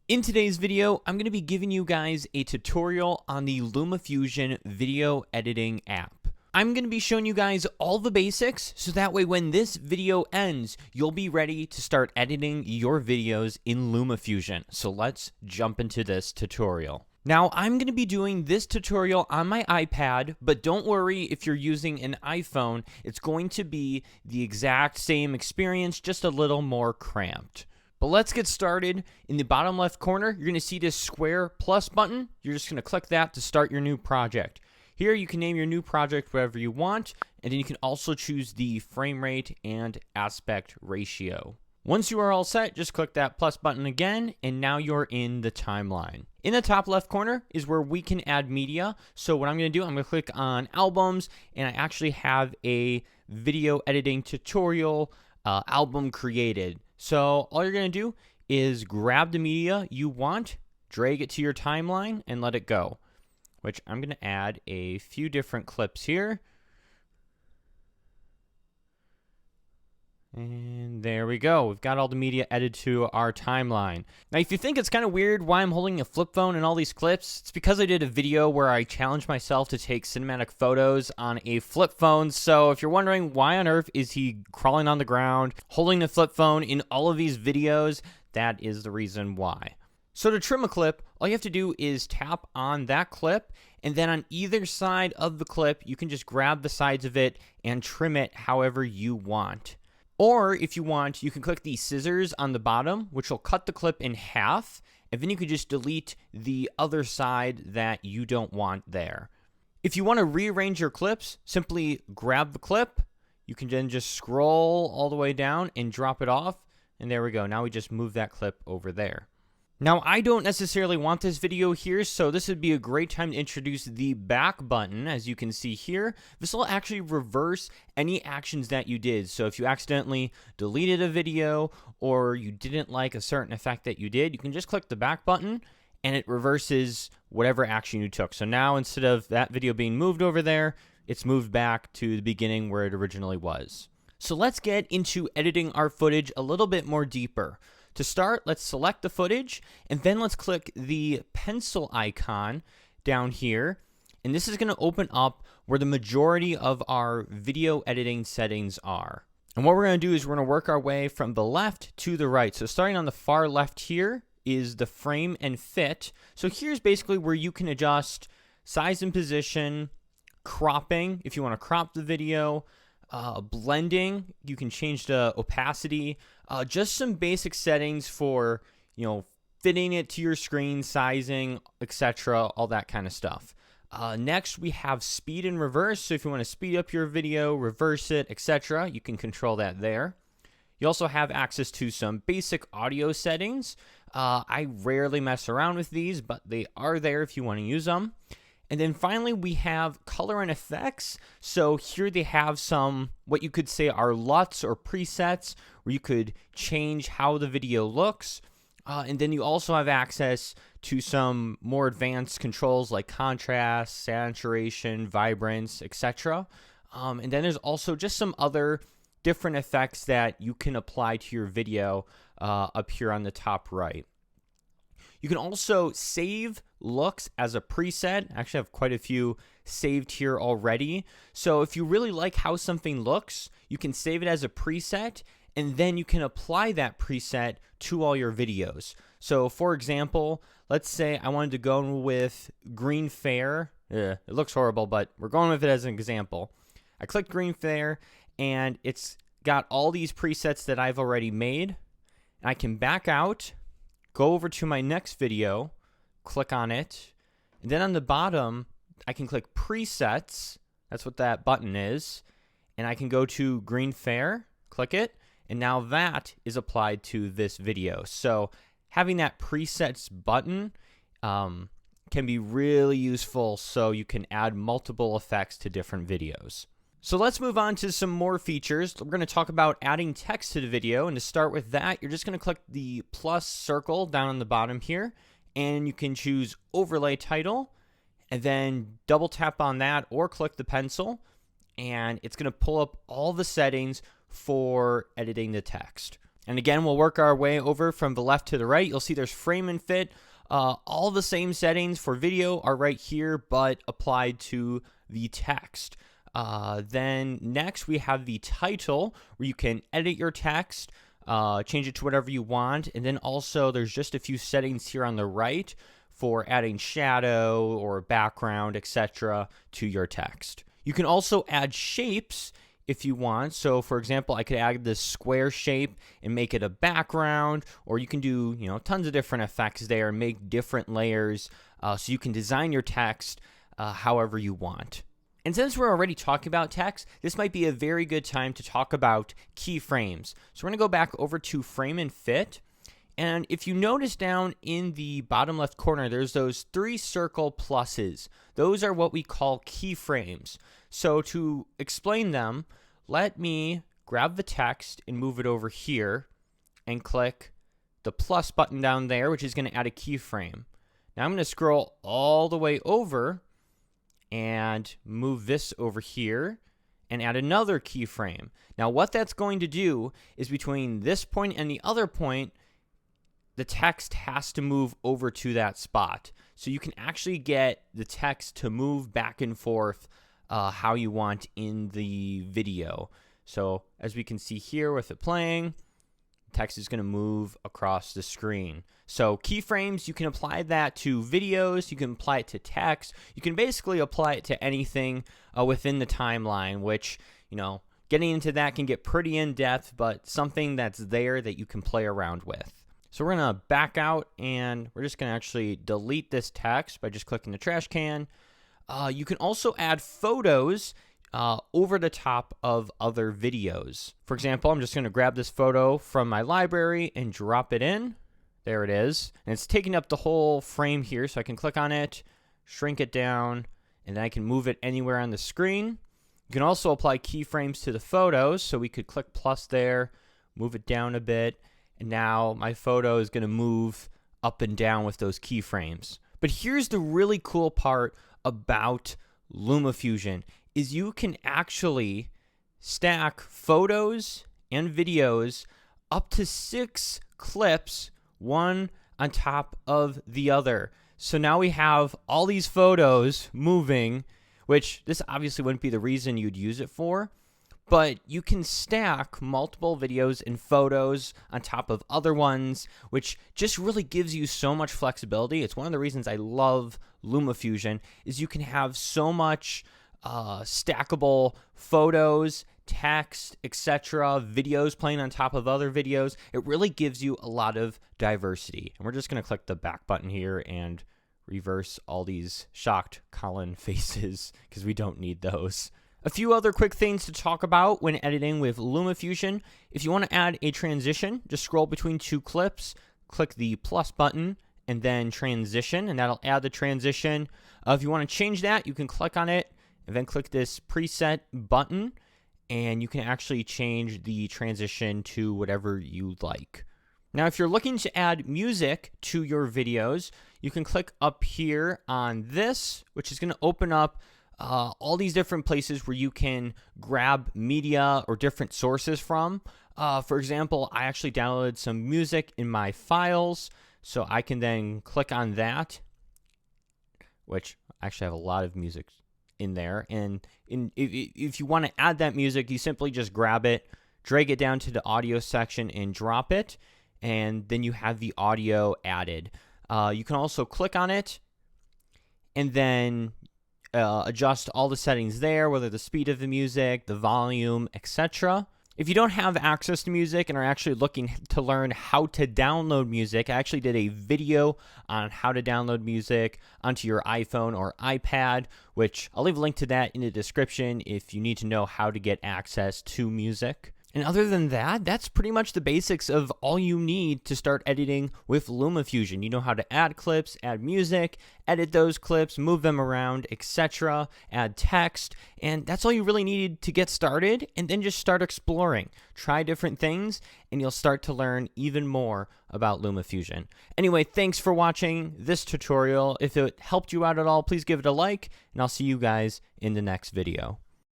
In today's video, I'm going to be giving you guys a tutorial on the LumaFusion video editing app. I'm going to be showing you guys all the basics, so that way when this video ends, you'll be ready to start editing your videos in LumaFusion. So let's jump into this tutorial. Now, I'm going to be doing this tutorial on my iPad, but don't worry if you're using an iPhone, it's going to be the exact same experience, just a little more cramped. But let's get started. In the bottom left corner, you're going to see this square plus button. You're just going to click that to start your new project. Here you can name your new project whatever you want, and then you can also choose the frame rate and aspect ratio. Once you are all set, just click that plus button again, and now you're in the timeline. In the top left corner is where we can add media. So what I'm going to do, I'm going to click on albums, and I actually have a video editing tutorial album created. So all you're going to do is grab the media you want, drag it to your timeline, and let it go. Which I'm going to add a few different clips here. And there we go. We've got all the media added to our timeline. Now, if you think it's kind of weird why I'm holding a flip phone in all these clips, it's because I did a video where I challenged myself to take cinematic photos on a flip phone. So if you're wondering why on earth is he crawling on the ground, holding the flip phone in all of these videos, that is the reason why. So to trim a clip, all you have to do is tap on that clip, and then on either side of the clip, you can just grab the sides of it and trim it however you want. Or if you want, you can click the scissors on the bottom, which will cut the clip in half, and then you can just delete the other side that you don't want there. If you want to rearrange your clips, simply grab the clip. You can then just scroll all the way down and drop it off, and there we go. Now we just move that clip over there. Now, I don't necessarily want this video here, so this would be a great time to introduce the back button. As you can see here, this will actually reverse any actions that you did. So if you accidentally deleted a video or you didn't like a certain effect that you did, you can just click the back button and it reverses whatever action you took. So now instead of that video being moved over there, it's moved back to the beginning where it originally was. So let's get into editing our footage a little bit more deeper. To start, let's select the footage, and then let's click the pencil icon down here, and this is going to open up where the majority of our video editing settings are. And what we're going to do is we're going to work our way from the left to the right. So starting on the far left here is the frame and fit. So here's basically where you can adjust size and position, cropping, if you want to crop the video, blending, you can change the opacity, just some basic settings for, fitting it to your screen, sizing, etc., all that kind of stuff. Next, we have speed and reverse. So if you want to speed up your video, reverse it, etc., you can control that there. You also have access to some basic audio settings. I rarely mess around with these, but they are there if you want to use them. And then finally, we have color and effects. So here they have some, what you could say are LUTs or presets, where you could change how the video looks. And then you also have access to some more advanced controls like contrast, saturation, vibrance, etc. And then there's also just some other different effects that you can apply to your video up here on the top right. You can also save looks as a preset. I actually have quite a few saved here already. So if you really like how something looks, you can save it as a preset, and then you can apply that preset to all your videos. So for example, let's say I wanted to go with green fair. It looks horrible, but we're going with it as an example. I click green fair, and it's got all these presets that I've already made. And I can back out, go over to my next video, click on it, and then on the bottom, I can click presets. That's what that button is. And I can go to green fair, click it, and now that is applied to this video. So having that presets button can be really useful, so you can add multiple effects to different videos. So let's move on to some more features. We're going to talk about adding text to the video, and to start with that, you're just going to click the plus circle down on the bottom here, and you can choose overlay title, and then double tap on that or click the pencil, and it's going to pull up all the settings for editing the text. And again, we'll work our way over from the left to the right. You'll see there's frame and fit. All the same settings for video are right here, but applied to the text. Then next we have the title, where you can edit your text, change it to whatever you want. And then also there's just a few settings here on the right for adding shadow or background, etc. to your text. You can also add shapes if you want. So for example, I could add this square shape and make it a background, or you can do, tons of different effects there and make different layers, so you can design your text however you want. And since we're already talking about text, this might be a very good time to talk about keyframes. So we're going to go back over to frame and fit. And if you notice down in the bottom left corner, there's those 3 circle pluses. Those are what we call keyframes. So to explain them, let me grab the text and move it over here and click the plus button down there, which is going to add a keyframe. Now I'm going to scroll all the way over and move this over here and add another keyframe. Now what that's going to do is between this point and the other point, the text has to move over to that spot. So you can actually get the text to move back and forth how you want in the video. So as we can see here with it playing, text is going to move across the screen. So keyframes, you can apply that to videos, you can apply it to text, you can basically apply it to anything within the timeline, which, getting into that can get pretty in-depth, but something that's there that you can play around with. So we're going to back out and we're just going to actually delete this text by just clicking the trash can. You can also add photos over the top of other videos. For example, I'm just going to grab this photo from my library and drop it in. There it is. And it's taking up the whole frame here, so I can click on it, shrink it down, and then I can move it anywhere on the screen. You can also apply keyframes to the photos, so we could click plus there, move it down a bit, and now my photo is going to move up and down with those keyframes. But here's the really cool part about LumaFusion, is you can actually stack photos and videos up to 6 clips, one on top of the other. So now we have all these photos moving, which this obviously wouldn't be the reason you'd use it for, but you can stack multiple videos and photos on top of other ones, which just really gives you so much flexibility. It's one of the reasons I love LumaFusion, is you can have so much stackable photos, text, etc., videos playing on top of other videos. It really gives you a lot of diversity. And we're just going to click the back button here and reverse all these shocked Colin faces because we don't need those. A few other quick things to talk about when editing with LumaFusion. If you want to add a transition, just scroll between 2 clips, click the plus button, and then transition, and that'll add the transition. If you want to change that, you can click on it, and then click this preset button, and you can actually change the transition to whatever you like. Now, if you're looking to add music to your videos, you can click up here on this, which is going to open up all these different places where you can grab media or different sources from. For example, I actually downloaded some music in my files, so I can then click on that, which I actually have a lot of music in there. And if you want to add that music, you simply just grab it, drag it down to the audio section and drop it, and then you have the audio added. You can also click on it and then adjust all the settings there, whether the speed of the music, the volume, etc. If you don't have access to music and are actually looking to learn how to download music, I actually did a video on how to download music onto your iPhone or iPad, which I'll leave a link to that in the description if you need to know how to get access to music. And other than that, that's pretty much the basics of all you need to start editing with LumaFusion. You know how to add clips, add music, edit those clips, move them around, etc., add text, and that's all you really need to get started, and then just start exploring. Try different things, and you'll start to learn even more about LumaFusion. Anyway, thanks for watching this tutorial. If it helped you out at all, please give it a like, and I'll see you guys in the next video.